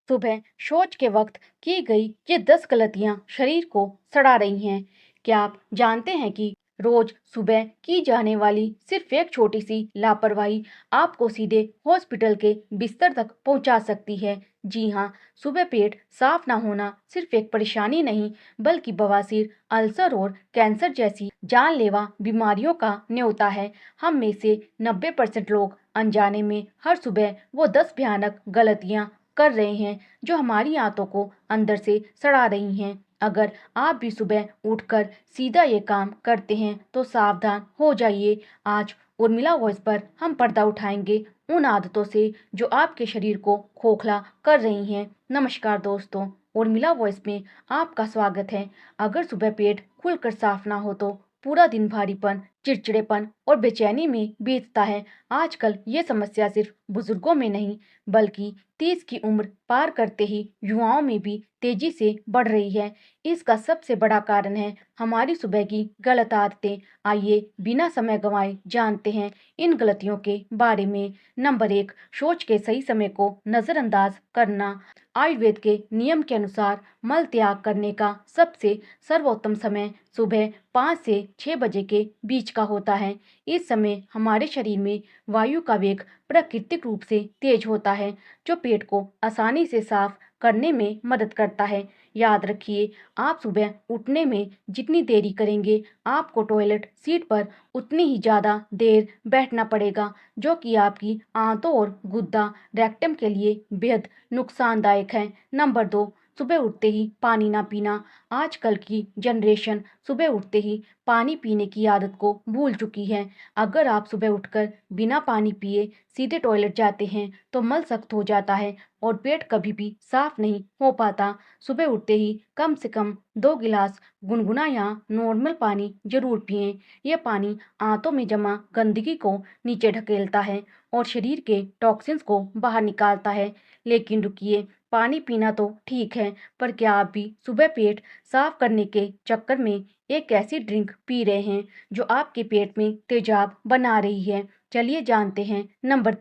सुबह शौच के वक्त की गई ये 10 गलतियां शरीर को सड़ा रही हैं। क्या आप जानते हैं कि रोज सुबह की जाने वाली सिर्फ एक छोटी सी लापरवाही आपको सीधे हॉस्पिटल के बिस्तर तक पहुंचा सकती है। जी हाँ, सुबह पेट साफ ना होना सिर्फ एक परेशानी नहीं, बल्कि बवासीर, अल्सर और कैंसर जैसी जानलेवा बीमारियों का न्योता है। हम में से 90% लोग अनजाने में हर सुबह वो 10 भयानक गलतियां कर रहे हैं जो हमारी आंतों को अंदर से सड़ा रही हैं। अगर आप भी सुबह उठकर सीधा ये काम करते हैं तो सावधान हो जाइए। आज उर्मिला वॉइस पर हम पर्दा उठाएंगे उन आदतों से जो आपके शरीर को खोखला कर रही हैं। नमस्कार दोस्तों, उर्मिला वॉइस में आपका स्वागत है। अगर सुबह पेट खुलकर साफ ना हो तो पूरा दिन भारीपन, चिड़चिड़ेपन और बेचैनी में बीतता है। आजकल ये समस्या सिर्फ बुजुर्गों में नहीं, बल्कि 30 की उम्र पार करते ही युवाओं में भी तेजी से बढ़ रही है। इसका सबसे बड़ा कारण है हमारी सुबह की गलत आदतें। आइए बिना समय गंवाए जानते हैं इन गलतियों के बारे में। नंबर 1, शौच के सही समय को नजरअंदाज करना। आयुर्वेद के नियम के अनुसार मल त्याग करने का सबसे सर्वोत्तम समय सुबह 5 से 6 बजे के बीच का होता है। इस समय हमारे शरीर में वायु का वेग प्राकृतिक रूप से तेज होता है, जो पेट को आसानी से साफ करने में मदद करता है। याद रखिए, आप सुबह उठने में जितनी देरी करेंगे, आपको टॉयलेट सीट पर उतनी ही ज़्यादा देर बैठना पड़ेगा, जो कि आपकी आंतों और गुद्दा रेक्टम के लिए बेहद नुकसानदायक है। नंबर 2, सुबह उठते ही पानी ना पीना। आजकल की जनरेशन सुबह उठते ही पानी पीने की आदत को भूल चुकी है। अगर आप सुबह उठकर बिना पानी पिए सीधे टॉयलेट जाते हैं तो मल सख्त हो जाता है और पेट कभी भी साफ नहीं हो पाता। सुबह उठते ही कम से कम 2 गिलास गुनगुना या नॉर्मल पानी जरूर पिएं। यह पानी आंतों में जमा गंदगी को नीचे ढकेलता है और शरीर के टॉक्सिन्स को बाहर निकालता है। लेकिन रुकिए, पानी पीना तो ठीक है, पर क्या आप भी सुबह पेट साफ करने के चक्कर में एक ऐसी ड्रिंक पी रहे हैं जो आपके पेट में तेजाब बना रही है? चलिए जानते हैं नंबर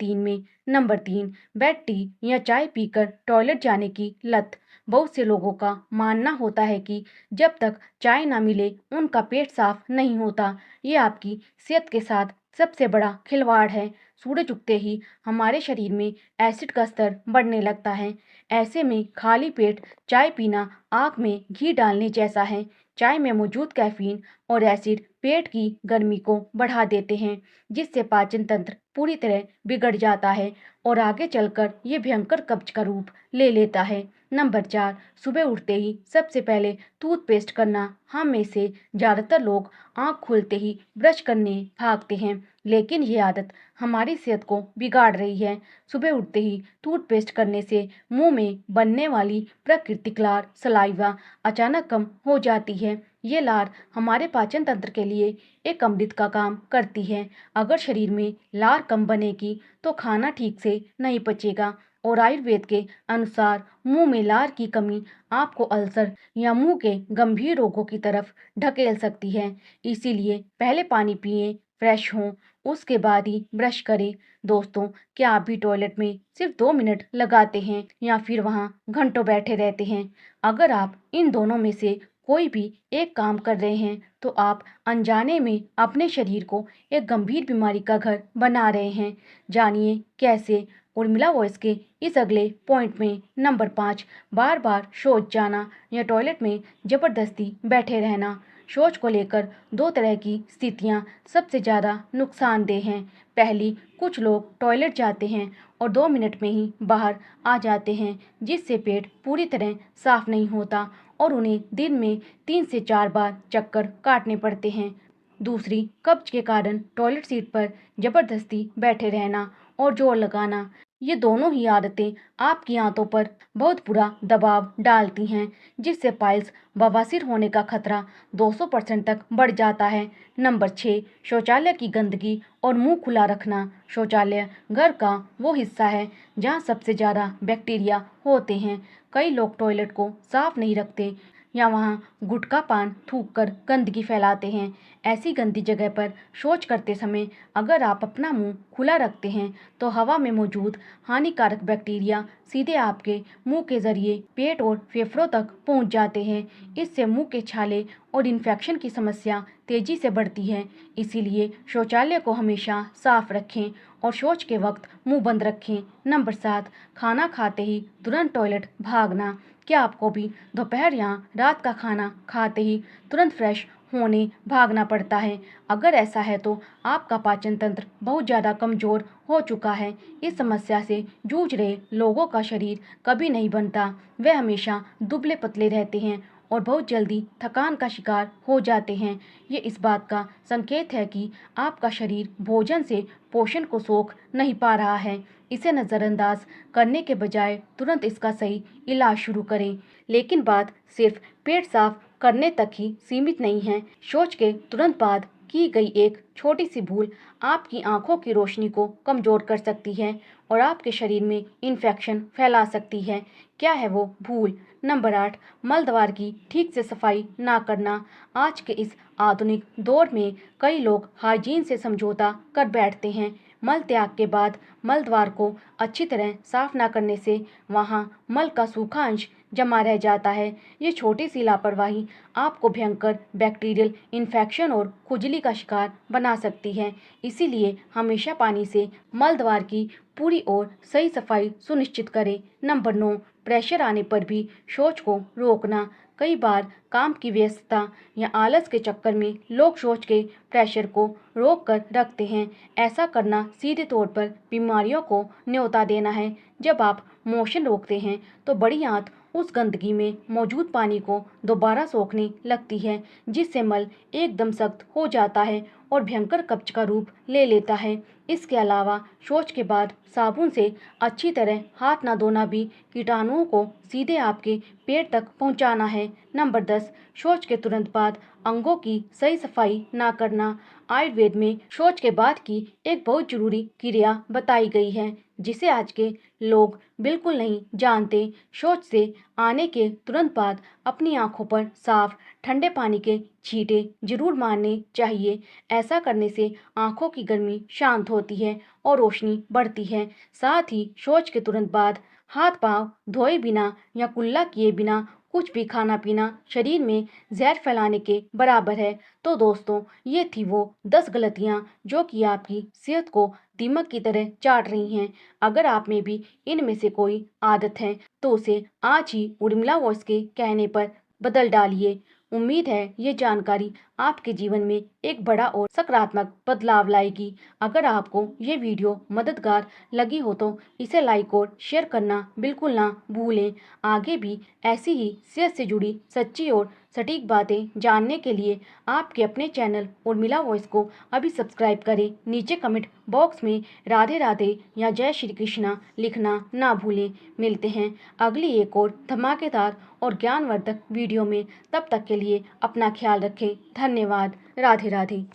3, बेड टी या चाय पीकर टॉयलेट जाने की लत। बहुत से लोगों का मानना होता है कि जब तक चाय ना मिले उनका पेट साफ नहीं होता। ये आपकी सेहत के साथ सबसे बड़ा खिलवाड़ है। सूरज उगते ही हमारे शरीर में एसिड का स्तर बढ़ने लगता है। ऐसे में खाली पेट चाय पीना आँख में घी डालने जैसा है। चाय में मौजूद कैफीन और एसिड पेट की गर्मी को बढ़ा देते हैं, जिससे पाचन तंत्र पूरी तरह बिगड़ जाता है और आगे चलकर ये भयंकर कब्ज का रूप ले लेता है। नंबर 4, सुबह उठते ही सबसे पहले टूथपेस्ट करना। हम में से ज़्यादातर लोग आँख खुलते ही ब्रश करने भागते हैं, लेकिन ये आदत हमारी सेहत को बिगाड़ रही है। सुबह उठते ही टूथपेस्ट करने से मुंह में बनने वाली प्राकृतिक लार, सलाइवा, अचानक कम हो जाती है। ये लार हमारे पाचन तंत्र के लिए एक अमृत का काम करती है। अगर शरीर में लार कम बनेगी तो खाना ठीक से नहीं पचेगा और आयुर्वेद के अनुसार मुंह में लार की कमी आपको अल्सर या मुंह के गंभीर रोगों की तरफ ढकेल सकती है। इसीलिए पहले पानी पिए, फ्रेश हों, उसके बाद ही ब्रश करें। दोस्तों, क्या आप भी टॉयलेट में सिर्फ 2 मिनट लगाते हैं या फिर वहां घंटों बैठे रहते हैं? अगर आप इन दोनों में से कोई भी एक काम कर रहे हैं तो आप अनजाने में अपने शरीर को एक गंभीर बीमारी का घर बना रहे हैं। जानिए कैसे। उर्मिला वॉइस के इस अगले पॉइंट में नंबर 5, बार बार शौच जाना या टॉयलेट में जबरदस्ती बैठे रहना। शौच को लेकर दो तरह की स्थितियां सबसे ज़्यादा नुकसानदेह हैं। पहली, कुछ लोग टॉयलेट जाते हैं और 2 मिनट में ही बाहर आ जाते हैं, जिससे पेट पूरी तरह साफ नहीं होता और उन्हें दिन में 3 से 4 बार चक्कर काटने पड़ते हैं। दूसरी, कब्ज के कारण टॉयलेट सीट पर जबरदस्ती बैठे रहना और जोर लगाना। ये दोनों ही आदतें आपकी आंतों पर बहुत बुरा दबाव डालती हैं, जिससे पाइल्स, बवासीर होने का खतरा 200% तक बढ़ जाता है। नंबर 6, शौचालय की गंदगी और मुंह खुला रखना। शौचालय घर का वो हिस्सा है जहाँ सबसे ज़्यादा बैक्टीरिया होते हैं। कई लोग टॉयलेट को साफ नहीं रखते, या वहाँ गुटखा पान थूककर गंदगी फैलाते हैं। ऐसी गंदी जगह पर शौच करते समय अगर आप अपना मुंह खुला रखते हैं तो हवा में मौजूद हानिकारक बैक्टीरिया सीधे आपके मुंह के जरिए पेट और फेफड़ों तक पहुंच जाते हैं। इससे मुंह के छाले और इन्फेक्शन की समस्या तेजी से बढ़ती है। इसीलिए शौचालय को हमेशा साफ रखें और शौच के वक्त मुंह बंद रखें। नंबर 7, खाना खाते ही तुरंत टॉयलेट भागना। क्या आपको भी दोपहर या रात का खाना खाते ही तुरंत फ्रेश होने भागना पड़ता है? अगर ऐसा है तो आपका पाचन तंत्र बहुत ज़्यादा कमज़ोर हो चुका है। इस समस्या से जूझ रहे लोगों का शरीर कभी नहीं बनता। वे हमेशा दुबले पतले रहते हैं और बहुत जल्दी थकान का शिकार हो जाते हैं। ये इस बात का संकेत है कि आपका शरीर भोजन से पोषण को सोख नहीं पा रहा है। इसे नज़रअंदाज करने के बजाय तुरंत इसका सही इलाज शुरू करें। लेकिन बात सिर्फ पेट साफ करने तक ही सीमित नहीं है। शौच के तुरंत बाद की गई एक छोटी सी भूल आपकी आंखों की रोशनी को कमज़ोर कर सकती है और आपके शरीर में इन्फेक्शन फैला सकती है। क्या है वो भूल? नंबर 8, मल द्वार की ठीक से सफाई ना करना। आज के इस आधुनिक दौर में कई लोग हाइजीन से समझौता कर बैठते हैं। मल त्याग के बाद मल द्वार को अच्छी तरह साफ ना करने से वहाँ मल का सूखा अंश जमा रह जाता है। ये छोटी सी लापरवाही आपको भयंकर बैक्टीरियल इन्फेक्शन और खुजली का शिकार बना सकती है। इसीलिए हमेशा पानी से मल द्वार की पूरी और सही सफाई सुनिश्चित करें। नंबर 9, प्रेशर आने पर भी शौच को रोकना। कई बार काम की व्यस्तता या आलस के चक्कर में लोग शौच के प्रेशर को रोक कर रखते हैं। ऐसा करना सीधे तौर पर बीमारियों को न्योता देना है। जब आप मोशन रोकते हैं तो बड़ी आंत उस गंदगी में मौजूद पानी को दोबारा सोखने लगती है, जिससे मल एकदम सख्त हो जाता है और भयंकर कब्ज का रूप ले लेता है। इसके अलावा शौच के बाद साबुन से अच्छी तरह हाथ ना धोना भी कीटाणुओं को सीधे आपके पेट तक पहुंचाना है। नंबर 10, शौच के तुरंत बाद अंगों की सही सफाई ना करना। आयुर्वेद में शौच के बाद की एक बहुत जरूरी क्रिया बताई गई है, जिसे आज के लोग बिल्कुल नहीं जानते। शौच से आने के तुरंत बाद अपनी आंखों पर साफ ठंडे पानी के छींटे जरूर मारने चाहिए। ऐसा करने से आंखों की गर्मी शांत होती है और रोशनी बढ़ती है। साथ ही शौच के तुरंत बाद हाथ पांव धोए बिना या कुल्ला किए बिना कुछ भी खाना पीना शरीर में जहर फैलाने के बराबर है। तो दोस्तों, ये थी वो 10 गलतियां जो कि आपकी सेहत को दीमक की तरह चाट रही हैं। अगर आप में भी इनमें से कोई आदत है तो उसे आज ही उर्मिला वॉइस के कहने पर बदल डालिए। उम्मीद है ये जानकारी आपके जीवन में एक बड़ा और सकारात्मक बदलाव लाएगी। अगर आपको ये वीडियो मददगार लगी हो तो इसे लाइक और शेयर करना बिल्कुल ना भूलें। आगे भी ऐसी ही सेहत से जुड़ी सच्ची और सटीक बातें जानने के लिए आपके अपने चैनल उर्मिला वॉइस को अभी सब्सक्राइब करें। नीचे कमेंट बॉक्स में राधे राधे या जय श्री कृष्णा लिखना ना भूलें। मिलते हैं अगली एक और धमाकेदार और ज्ञानवर्धक वीडियो में। तब तक के लिए अपना ख्याल रखें। धन्यवाद। राधे राधे।